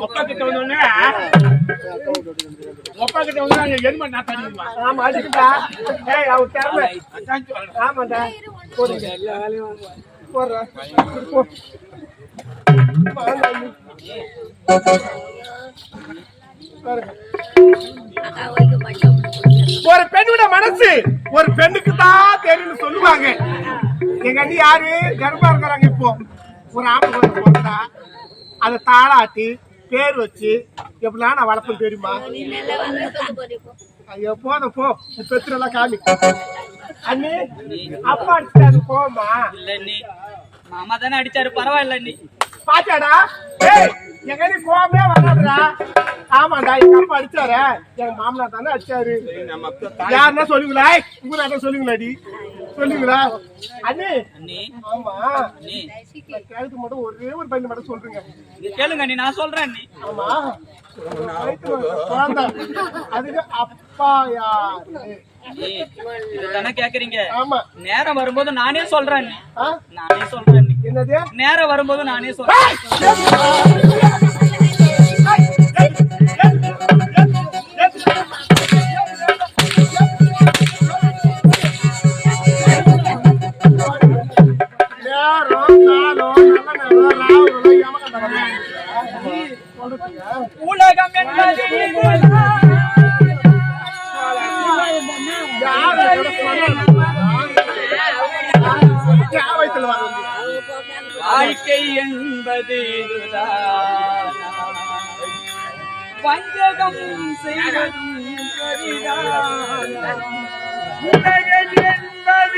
அப்பா கிட்ட வந்தோடனே அப்பா கிட்ட வந்து எதுமா நான் தடிக்குமா? ஆமா அடிக்குதா? ஏய் அவ தேர்ல ஆமாடா போடுங்க எல்லா வேலையும் போறா போ ஒரு பெண்ணோட மனசு ஒரு பெண்ணுக்கு தான் தெரியும்னு சொல்லுவாங்க. எங்க அண்ணி யாரு கர்ப்பா இருக்கிறாங்க. இப்போ ஒரு ஆம்பளை போட்டா அதை தாளாட்டி பேர் வச்சு எப்படிலாம் நான் வளர்ப்பேன் தெரியுமா? ஐயோ போதும் போ பெத்துலாம் காமி. அண்ணி அப்பா அடிச்சாரு போமா? இல்ல நீ மாமா தானே அடிச்சாரு, பரவாயில்ல நீ பாச்சாடா. எங்க நீ கோவமே வராதுடா. ஆமாண்டா எங்க அப்பா அடிச்சாரு, எங்க மாமனார் தானே அடிச்சாரு. யாருன்னா சொல்லுங்களா? உங்க சொல்லுங்களாடி சொல்லுங்களா? அண்ணி ஆமா கேளுக்கு மட்டும் ஒரே ஒரு பையன் மட்டும் சொல்றீங்க. கேளுங்க நீ, நான் சொல்றேன் நீ. ஆமா அதுக்கு அப்பா யாரு தானே கேக்குறீங்க? ஆமா நேரம் வரும்போது நானே சொல்றேன். நானே சொல்றேன். என்னது நேரம் வரும்போது நானே சொல்றேன். உலகம் என்பது வாழ்க்கை என்பது பஞ்சகம் செய்வதும் உலகம் என்பது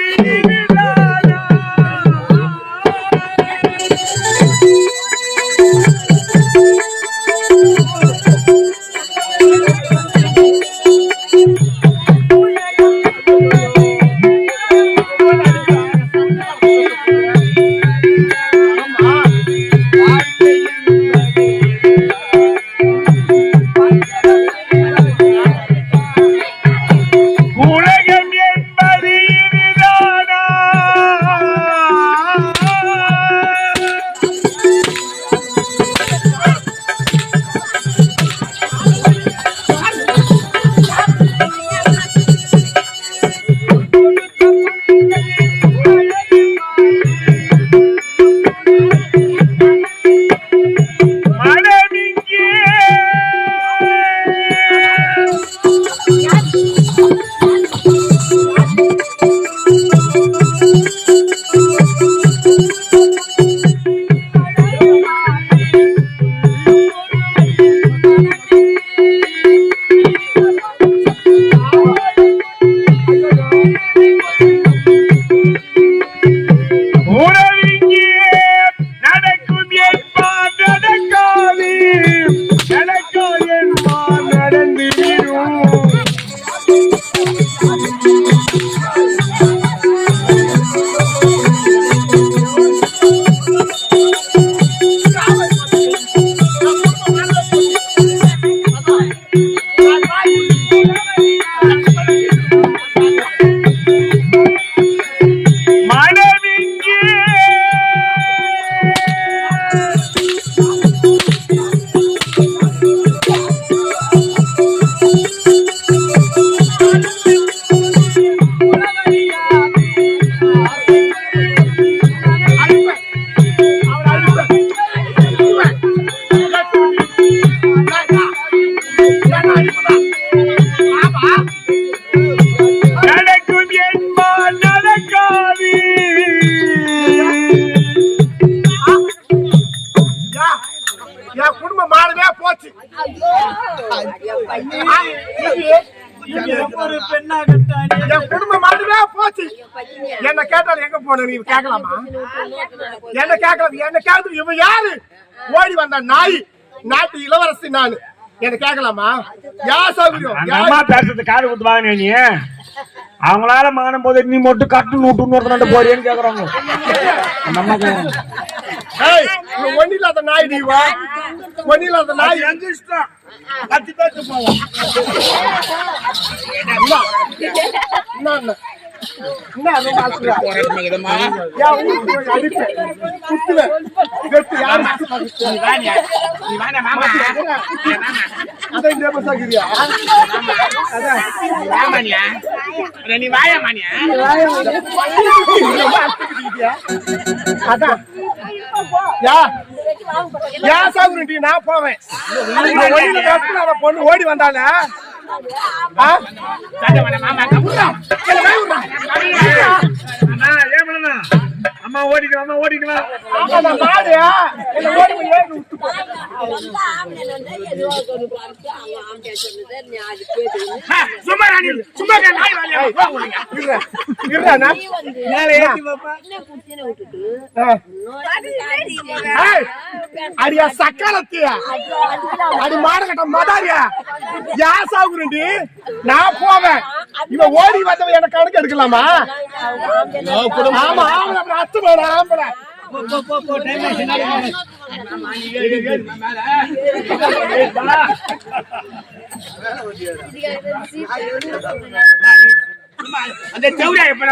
என்ன கேட்டாலும் எங்க போன நீ கேட்கலாமா? என்ன கேட்கலாம்? என்ன கேட்கறது? இவன் யாரு? ஓடி வந்த நாய், நாட்டு இளவரசி நானு. என்ன கேட்கலாமா? யா சௌகரியம் அம்மா பேசுறது காது குத்து வாங்க. நீ அவங்களால மானம் போது நீ மட்டும் கட்டு நூட்டு போறேன்னு கேக்குறாங்க. ஒண்ணு இல்லாத நாய் நீ வா. ஒண்ணு இல்லாத நாய் எங்க இஷ்டம் கத்தி பேச்சு போவோம். என்ன ரொம்ப அழுத்துறா? ஏன் ஊருக்கு போய் அடிப்பேன், குத்துவேன், வெட்டு, யாரு பாக்குறது? அதான் இந்த பசாக்கிறியா? அதான் அதான் ஏன் சாகுறீ? நான் போவேன். பொண்ணு ஓடி வந்தால அம்மா ஓடிக்கலாம், அம்மா ஓடிக்கலாம். அடியா சக்காலத்தியா, அடி மாடகட்ட மதாரியா, யா சாகுறண்டி? நான் போவேன். இவன் ஓடி வந்தவன் எனக்கு கணக்கு எடுக்கலாமா? ஆமா ஆமா அத்துமாடா ஆம்பளை. அந்த செவ்ரியா இப்ப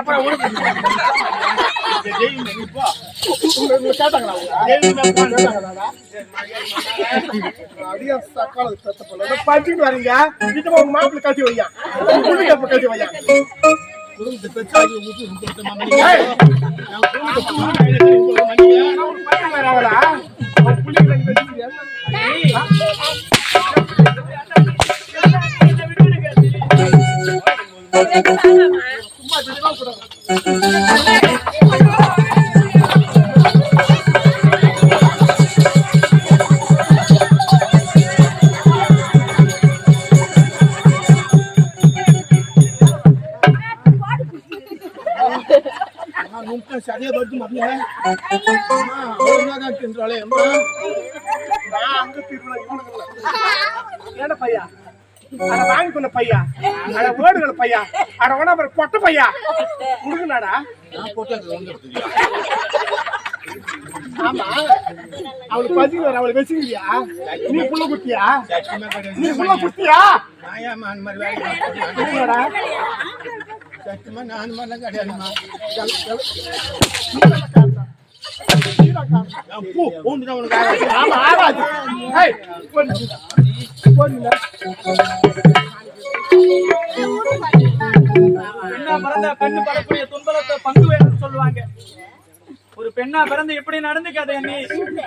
படிச்சுட்டு வரீங்க, மாப்பிள்ளை கட்டி வையா, கட்டி வையா. பையா அட வாங்கி கொண்ட பையா, அட வேடுகள் பையா, அட வேணா பொட்ட பையா உடுக்குனாடா. ஆமா அவளுக்கு பதிவு வர, அவளை வச்சுக்கிறியா? நீ புள்ள குத்தியா? நீ புள்ள குத்தியா? ஆமா ஆகாது. கண்ணு படக்கூடிய துன்பலத்தை பங்கு வேணும்னு சொல்லுவாங்க. ஒரு பெண்ணா பிறந்து எப்படி நடந்துக்காத அண்ணி,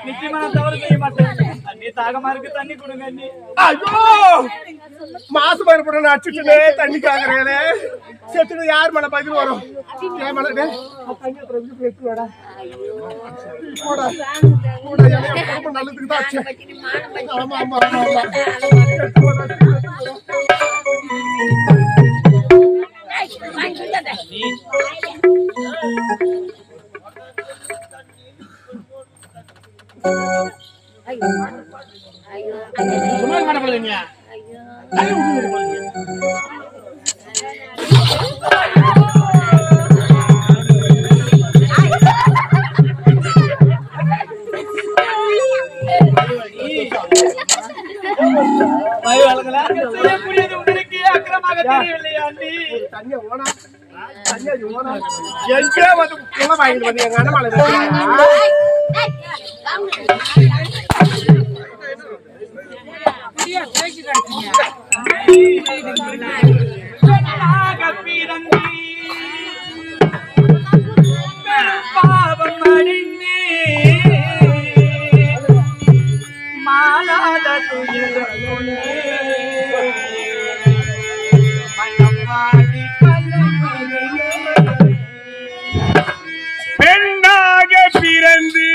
நிச்சயமா நான் தவறு செய்ய மாட்டேன் அண்ணி. தாகமா இருக்கு, தண்ணி கொடுங்க அண்ணி. ஐயோ மாசு பயப்பட அடிச்சுட்டுனே தண்ணி காக்குறேனே, செத்துட்டு யார் மேல பதில் வரும்? என் மேல நல்லதுக்கு தான். ஆமா ஆமா ஆமா சும்மா மாட்டப்படலைங்க. உங்களுக்கு அக்கிரமாக தெரியவில்லையா அண்ணி? தண்ணிய ஓனா எங்கே வந்து புள்ள வாங்கிட்டு வந்து எங்க அண்ணமால பாவம் அடிந்தே மாலாத துயர் பெண்ணாக பிறந்து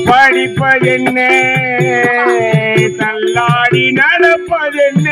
படிப்பதென்ன, தள்ளாடி நடப்பதென்ன?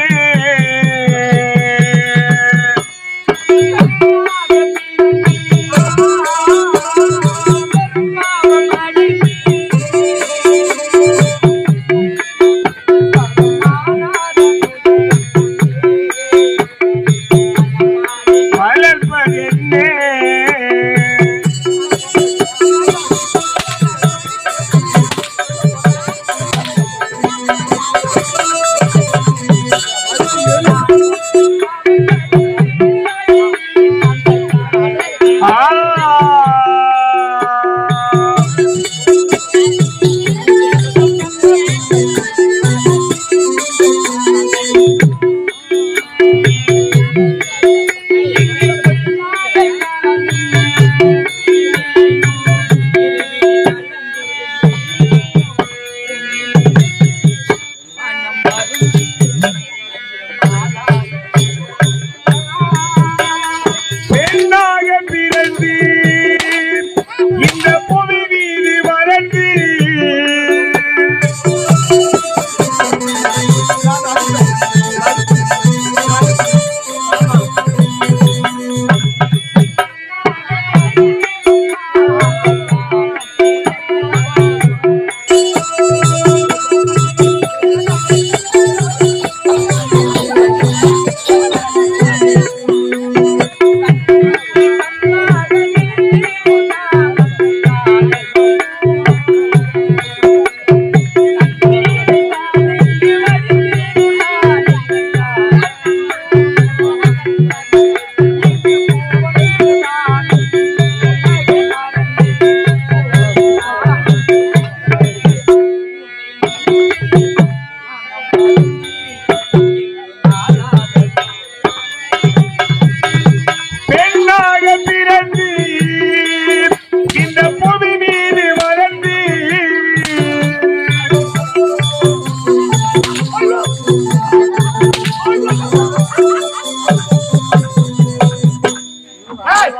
ஏய்,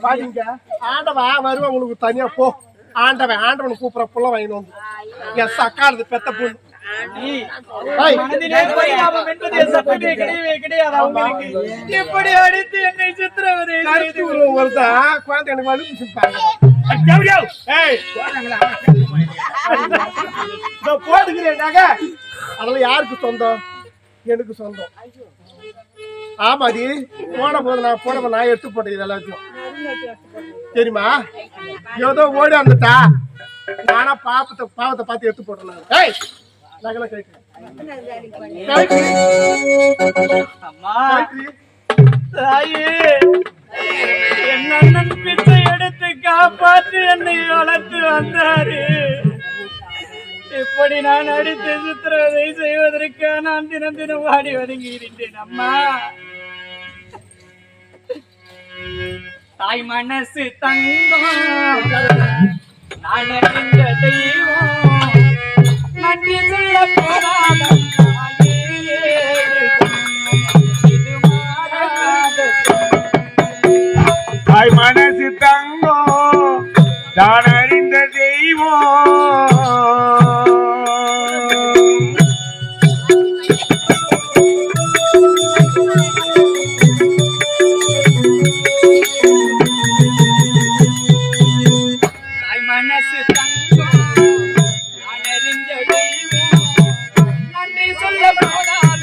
பாத்தீங்க ஆண்டவா வருவா உனக்கு தனியா போ. ஆண்டவன் கூப்பிட புள்ள வாங்கிட்டு வந்து என் சக்காரது பெத்த புல். ஏய், மனதிலே பரிதாபம் என்பது சட்டமே கிடையாது அவங்களுக்கு. எப்படி அடித்து என்னை சித்திரவதை கருத்து உருவம் வருதா குழந்தை எனக்கு வலிப்பு சிப்பாங்க. ஏய், இதோ போட்டுக்கிறேன்டாங்க. அதெல்லாம் யாருக்கு சொந்தம்? எனக்கு சொந்தம். ஆமாடி போன நான் எடுத்து போட்டேன் இது எல்லாத்தையும் தெரியுமா? ஏதோ ஓடி வந்துட்டா நானா பாவத்தை பார்த்து எடுத்து போட்டேன். ஏய், நகல கேட்கிறேன். அம்மா தாயே, என் அண்ணன் பிச்சை எடுத்து காப்பாற்றி என்னை வளர்த்து வந்தாரு. இப்படி நான் அடித்து சித்திரவதை செய்வதற்கு நான் தினம் தினம் வாடி வதங்கி இருந்தேன். அம்மா தாய் மனசு தங்கம், நான் அறிந்த தெய்வம், நன்றி சொல்ல போராட இது மாறாத தாய் மனசு தங்கம் தான் அறிந்த தெய்வம். தாய் மனசு தங்கம், நான் அறிந்த தெய்வம், நன்றி சொல்ல போராட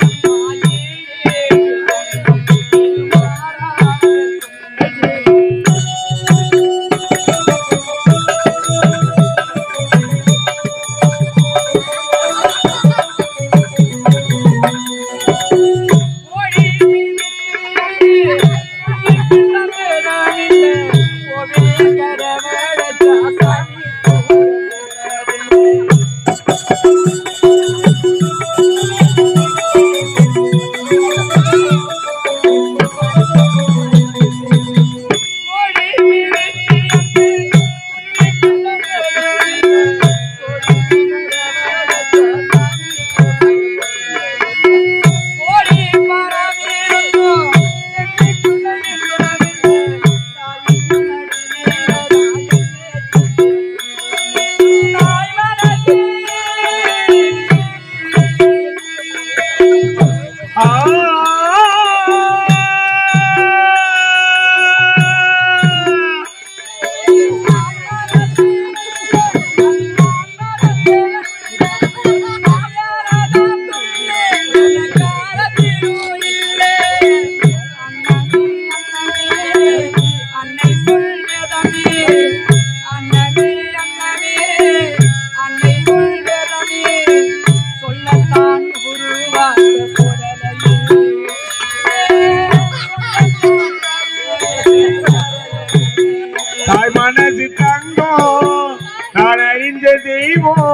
தாய் மனசு தங்கம் நான் அறிந்த தெய்வம்.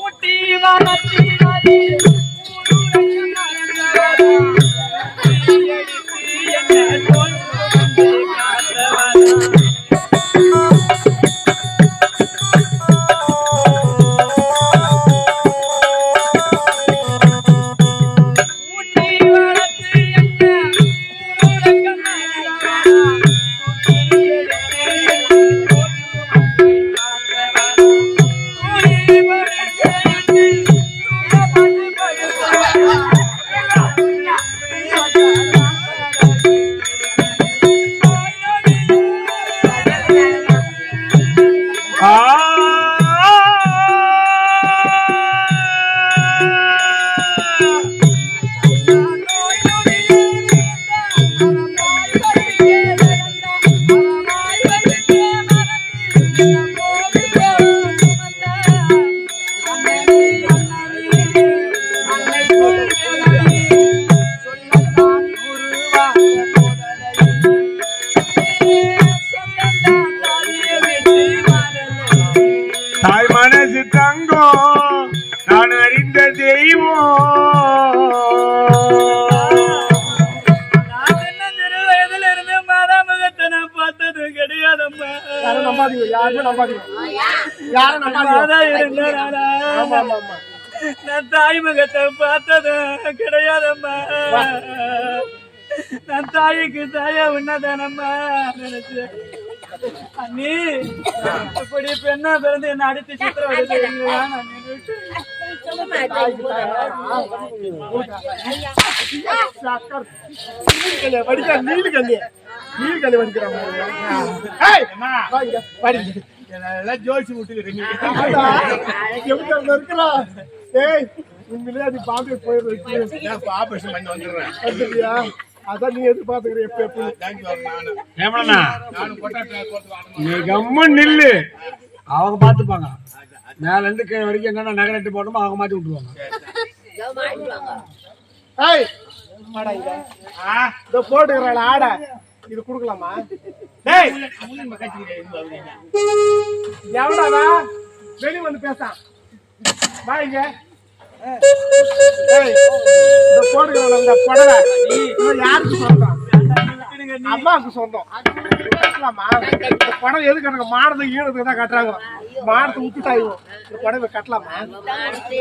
ஊட்டி வளர்ச்சி மதி என்ன தோல் தாய் மனசு தங்கம் நான் அறிந்த தெய்வம். நான் சின்ன சிறு வயதுல இருந்து மாதாமுகத்தை நான் பார்த்தது கிடையாதம்மா. யாரும் நம்ப நம்பாதீங்க, யாருமே நம்பாதீங்க, யாரும் நம்பாதீங்க. ஆமா ஆமா ஆமா, நான் தாய் முகத்தை பார்த்தது கிடையாதம்மா. நான் தாய்க்கு தாயா உன்னதானம்மா நினைச்சு அண்ணி இப்படி பெண்ணா பிறந்து என்ன அடித்து சித்திரவதை நான் நினைச்சு ஜோசி விட்டு உண்மையிலே அது பாம்பே போயிருக்கு. ஆபரேஷன் பண்ணி வந்துடுறேன். அதான் நீ எதிர்பார்த்துக்கிற எப்ப நீ கம்மன் நில்லு, அவங்க பாத்துப்பாங்க. மேல இருந்து கீழே வரைக்கும் எங்கன்னா நகரட்டு போட்டோமோ அவங்க மாட்டி விட்டுருவாங்க. போட்டுக்கிறாள் ஆட இது குடுக்கலாமா? எவ்வளோடா வெளி வந்து பேசான் வாங்க. போட்டுக்கிறாள் அந்த புடவை யாருக்கு சொந்தம்? அம்மாவுக்கு சொந்தம். கட்டலாமா? இந்த புடவை எது கட்டுறாங்க? மாடத்தை ஈனத்துக்கு தான் கட்டுறாங்க. மாடத்தை விட்டுட்டாயும் இந்த புடவை கட்டலாமா?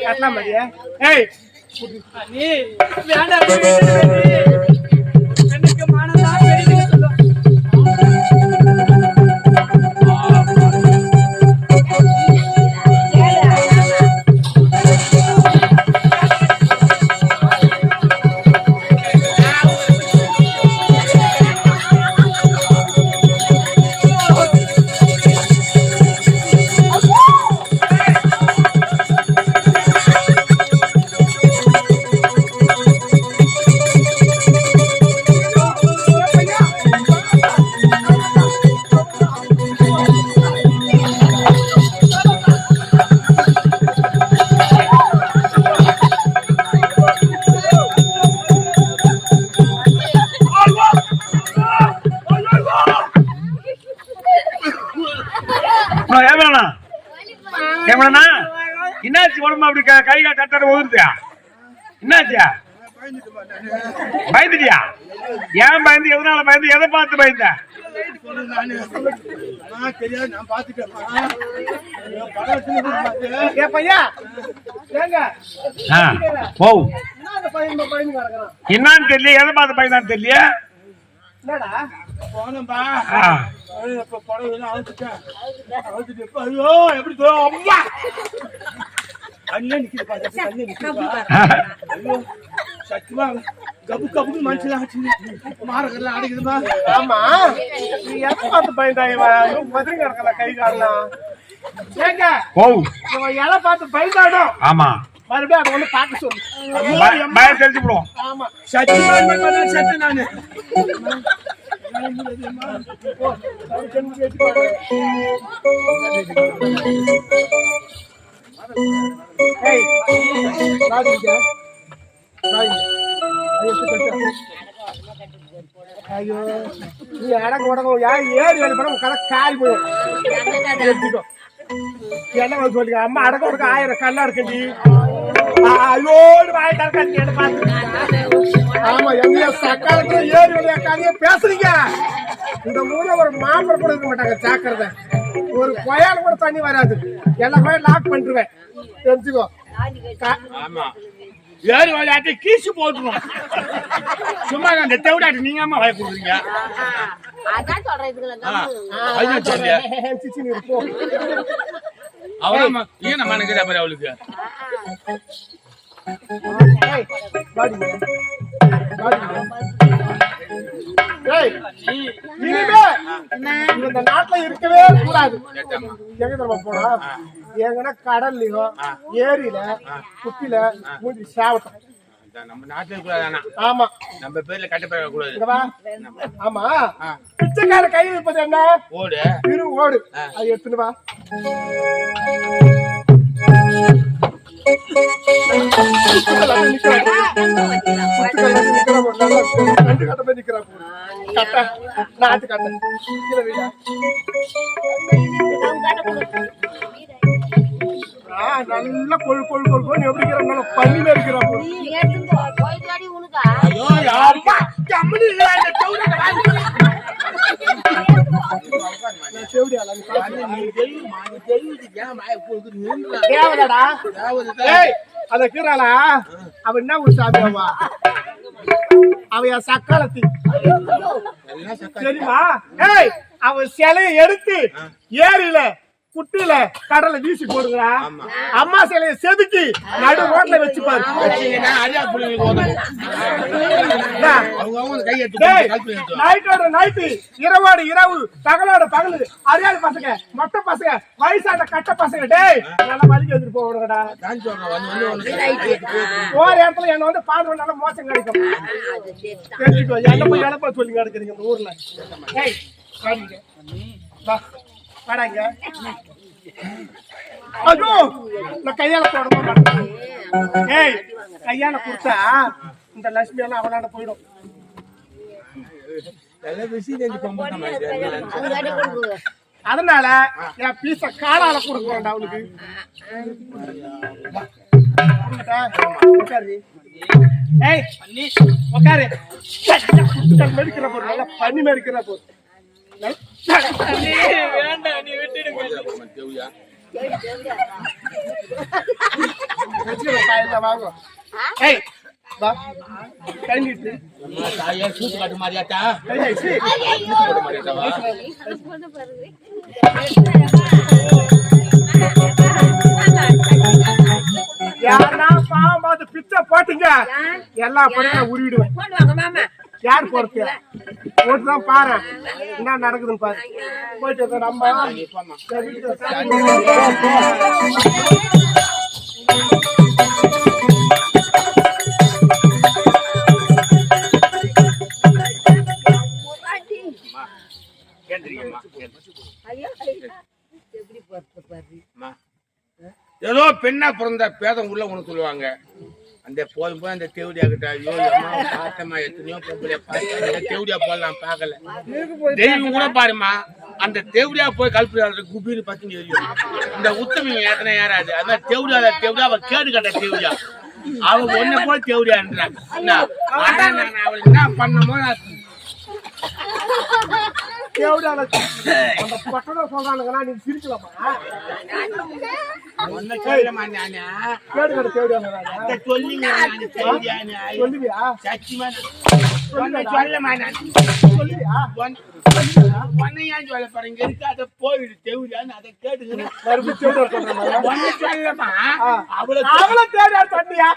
கட்டலாமா? ஏய் எனக்கு மானதான் பெரிய சொல்லுவோம். என்னாச்சு உடம்பு அப்படி கை கட்டாட ஒதுருத்தியா? என்னாச்சியா? பயந்துட்டியா? ஏன் பயந்து? எதனால பயந்து? எதை பார்த்து பயந்த? என்னன்னு தெரியல, எதை பார்த்து பயந்தான்னு தெரியல. ஐயோ எப்படி சத்தியமா கபு கபுக்கு மனுஷன் மாறக்கெல்லாம் அடைக்குதுமா. ஆமா நீ எதை பார்த்து பயந்தாயவா? மதுரை கிடக்கல கை காரணம் ஏங்க எதை பார்த்து பயந்தாடும். ஆமா மறுபடியும் அதை ஒண்ணு பார்க்க சொல்லு. பயம் தெரிஞ்சு விடுவோம். ஆமா சத்தியமா சத்து நானு ஐயோ நீ அடக்க உடக்கம் ஏறி வேலை பண்ண கதை காரி போயிடும். என்ன சொல்லுங்க அம்மா அடக்க உடக்க 1000 கல்லா இருக்குண்டி. ஐயோடு வாய் தரக்காது என்ன பார்த்து. ஆமா எங்க சக்காலத்துல ஏறி வேலையா கதையை பேசுறீங்க. இந்த ஊர்ல ஒரு மாம்பழம் கூட இருக்க மாட்டாங்க. ஜாக்கிரதை, ஒரு கொயால கூட தண்ணி வராது. எல்லா கொயும் லாக் பண்ணிருவேன் தெரிஞ்சுக்கோ. ஏறி விளையாட்டு கீச்சு போட்டுரும். சும்மா அந்த தேவிடாட்டு நீங்க அம்மா வாய் கொடுக்குறீங்க. அவளுக்கு இந்த நாட்டுல இருக்கவே கூடாது. எங்க நம்ம போனோம்? எங்கன்னா கடல்லயோ ஏரியில குட்டில மூஞ்சி சாவட்டும். நம்ம நாட்டுல ஆமா நம்ம பேர்ல கட்டப்பட கூடாது. ஆமா பிச்சைக்கார கை வைப்பது என்ன? ஓடு திரு ஓடு. அது எடுத்துட்டு வா. நல்லா கொழு கொழு கொழு எப்படி பண்ணி இருக்கிறா. தேவடியால தேவடா ஏய் அத கீறாளா அவ என்ன ஒரு சாமியாவா அவ என் சக்காலத்தி தெரியுமா ஏய் அவ சிலையை எடுத்து ஏரியில குட்டில கடலை வீசி போடுங்கடா அம்மா சிலையை செதுக்கி நடு ரோட்ல வச்சு பாரு நைட்டோட நைட்டு இரவோட இரவு பகலோட பகலு அறியாத பசங்க மொட்டை பசங்க வயசான கட்ட பசங்க டேய் நல்லா மதிக்க எடுத்துட்டு போடுங்கடா ஒரு இடத்துல என்ன வந்து பாடு நல்லா மோசம் கிடைக்கும் தெரிஞ்சுக்கோ என்ன போய் இழப்பா சொல்லி கிடக்குறீங்க இந்த ஊர்ல ஏய் வாடிங்க வா வாடாங்க ஐயோ நான் கையால போட மாட்டேன் ஏய் கையால கொடுத்தா இந்த லட்சுமி எல்லாம் அவளாண்ட போயிடும் அதனால என் பீச காலால கொடுக்க அவளுக்கு ஏய் உட்காரு மெடிக்கிற போது நல்லா பண்ணி மெடிக்கிற போது வேண்டாம் நீ விட்டுடுங்க வாங்க ஏய் வா கண்டிட்டு சூத்து காட்டு மாதிரியாட்டா யாரா பாவம் பார்த்து பிச்சை போட்டீங்க எல்லா படம் உருவிடுவேன் யார் பொறுத்து போட்டுதான் பாரு என்ன நடக்குதுன்னு பாரு போயிட்டு நம்ம ஏதோ பெண்ணா பிறந்த பேதம் உள்ள ஒண்ணு சொல்லுவாங்க அந்த போதும் போய் அந்த தேவடியா கிட்ட ஐயோ அம்மா பார்த்தமா எத்தனையோ பொம்பளை பார்த்து தேவடியா போடலாம் பார்க்கல தெய்வம் கூட பாருமா அந்த தேவடியா போய் கல்பி குபீர் பத்தி தெரியும் இந்த உத்தமி ஏத்தனை யாராது அதான் தேவடியா அவ கேடு கட்ட தேவடியா அவங்க ஒன்ன போய் தேவடியான்றாங்க அவள் என்ன பண்ணமோ தேவடியால அந்த பட்டணம் சொல்றானுங்களா நீங்க சிரிக்கலாமா கேடு கட்ட தேவடியா சொல்லுவியா சொல்ல பாருங்க இருக்காத போயிடு தேவடியான்னு அதை கேட்டுக்கிறேன் சொல்லமா அவ்வளவு தேவையா தண்ணியா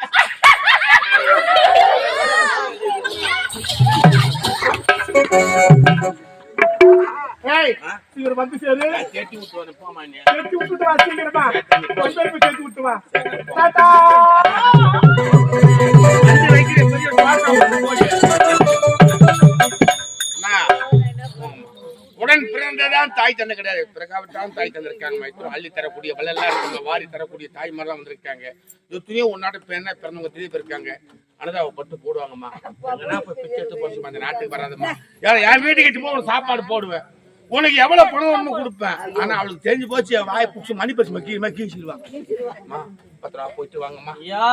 இவர் வந்து சேரு கேட்டி விட்டு போமா கேட்டி விட்டுட்டு வா சீக்கிரமா கேட்டி விட்டு வா டாடா உடன் பிறந்ததான் தாய் தந்தை கிடையாது பிறகாவிட்டாலும் தாய் தந்தை இருக்காங்க அள்ளி தரக்கூடிய வல்லெல்லாம் இருக்காங்க வாரி தரக்கூடிய தாய்மாரெல்லாம் வந்திருக்காங்க எத்தனையோ உன்னாட்டு பெண்ணா பிறந்தவங்க திருப்பி இருக்காங்க அனுதாவை பட்டு போடுவாங்கம்மா பிச்சை எடுத்து போடுமா அந்த நாட்டுக்கு வராதம்மா என் வீட்டுக்கு எட்டு போய் சாப்பாடு போடுவேன் உனக்கு எவ்வளவு பணம் கொடுப்பேன் ஆனா அவளுக்கு தெரிஞ்சு போச்சு வாயை பிடிச்சி மணி பரிசு கீழ்ச்சிடுவாங்க 10 ரூபா போயிட்டு வாங்கம்மா ஐயா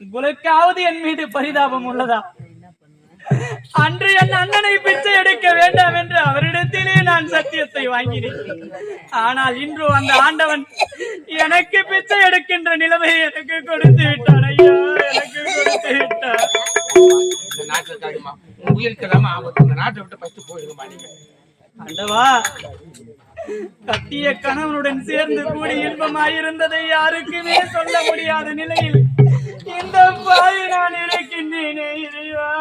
உங்களுக்காவது என் மீது பரிதாபம் உள்ளதா அன்று என் அண்ணனை பிச்சை எடுக்க வேண்டாம் என்று அவரிடத்திலே நான் சத்தியத்தை வாங்கினேன் ஆனால் இன்று அந்த ஆண்டவன் எனக்கு பிச்சை எடுக்கின்ற நிலைமை எனக்கு கொடுத்து விட்டான் ஐயா எனக்கு கொடுத்து விட்டான் இந்த நாட்டுக்காகமா உயிருக்கெல்லாம் ஆபத்து இந்த நாட்டை விட்டு ஃபர்ஸ்ட் போயிருமா நீங்க ஆண்டவா கட்டிய கணவனுடன் சேர்ந்து கூடி இன்பமாயிருந்ததை யாருக்குமே சொல்ல முடியாத நிலையில் இந்த பாவி நான் இருக்கின்றேனே இறைவா